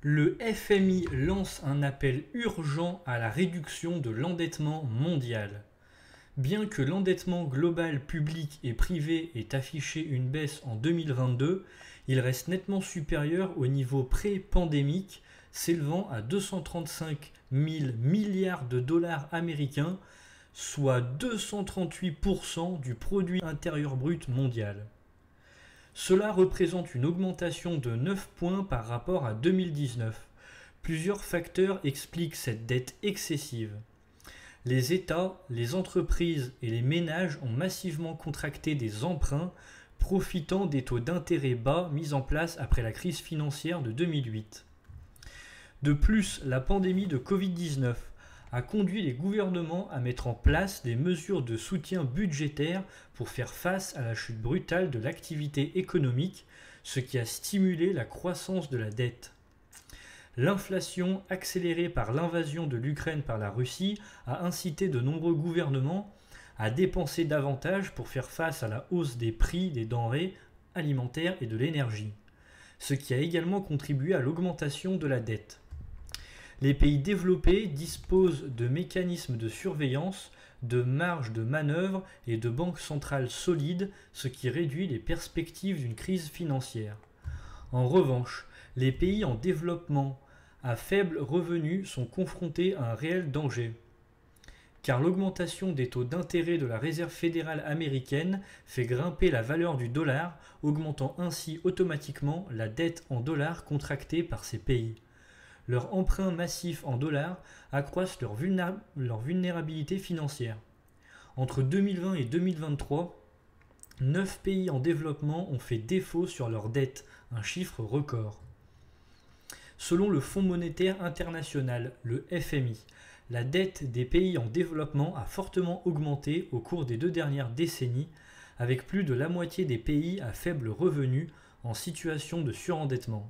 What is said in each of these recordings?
Le FMI lance un appel urgent à la réduction de l'endettement mondial. Bien que l'endettement global public et privé ait affiché une baisse en 2022, il reste nettement supérieur au niveau pré-pandémique, s'élevant à 235 000 milliards de dollars américains, soit 238% du produit intérieur brut mondial. Cela représente une augmentation de 9 points par rapport à 2019. Plusieurs facteurs expliquent cette dette excessive. Les États, les entreprises et les ménages ont massivement contracté des emprunts, profitant des taux d'intérêt bas mis en place après la crise financière de 2008. De plus, la pandémie de Covid-19 a conduit les gouvernements à mettre en place des mesures de soutien budgétaire pour faire face à la chute brutale de l'activité économique, ce qui a stimulé la croissance de la dette. L'inflation, accélérée par l'invasion de l'Ukraine par la Russie, a incité de nombreux gouvernements à dépenser davantage pour faire face à la hausse des prix des denrées alimentaires et de l'énergie, ce qui a également contribué à l'augmentation de la dette. Les pays développés disposent de mécanismes de surveillance, de marges de manœuvre et de banques centrales solides, ce qui réduit les perspectives d'une crise financière. En revanche, les pays en développement à faible revenu sont confrontés à un réel danger, car l'augmentation des taux d'intérêt de la Réserve fédérale américaine fait grimper la valeur du dollar, augmentant ainsi automatiquement la dette en dollars contractée par ces pays. Leurs emprunts massifs en dollars accroissent leur vulnérabilité financière. Entre 2020 et 2023, 9 pays en développement ont fait défaut sur leurs dettes, un chiffre record. Selon le Fonds monétaire international, le FMI, la dette des pays en développement a fortement augmenté au cours des 2 dernières décennies, avec plus de la moitié des pays à faible revenu en situation de surendettement.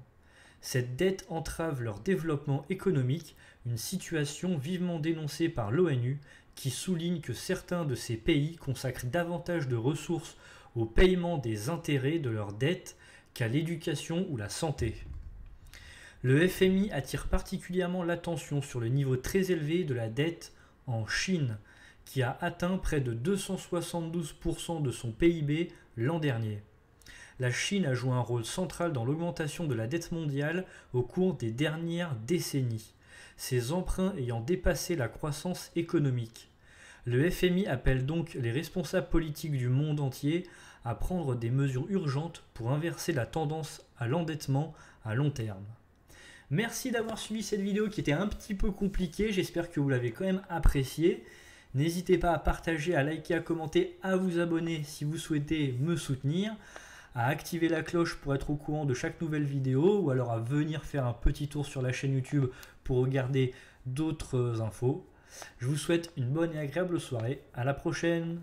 Cette dette entrave leur développement économique, une situation vivement dénoncée par l'ONU qui souligne que certains de ces pays consacrent davantage de ressources au paiement des intérêts de leurs dettes qu'à l'éducation ou la santé. Le FMI attire particulièrement l'attention sur le niveau très élevé de la dette en Chine, qui a atteint près de 272% de son PIB l'an dernier. La Chine a joué un rôle central dans l'augmentation de la dette mondiale au cours des dernières décennies, ses emprunts ayant dépassé la croissance économique. Le FMI appelle donc les responsables politiques du monde entier à prendre des mesures urgentes pour inverser la tendance à l'endettement à long terme. Merci d'avoir suivi cette vidéo qui était un petit peu compliquée, j'espère que vous l'avez quand même appréciée. N'hésitez pas à partager, à liker, à commenter, à vous abonner si vous souhaitez me soutenir, à activer la cloche pour être au courant de chaque nouvelle vidéo ou alors à venir faire un petit tour sur la chaîne YouTube pour regarder d'autres infos. Je vous souhaite une bonne et agréable soirée. À la prochaine!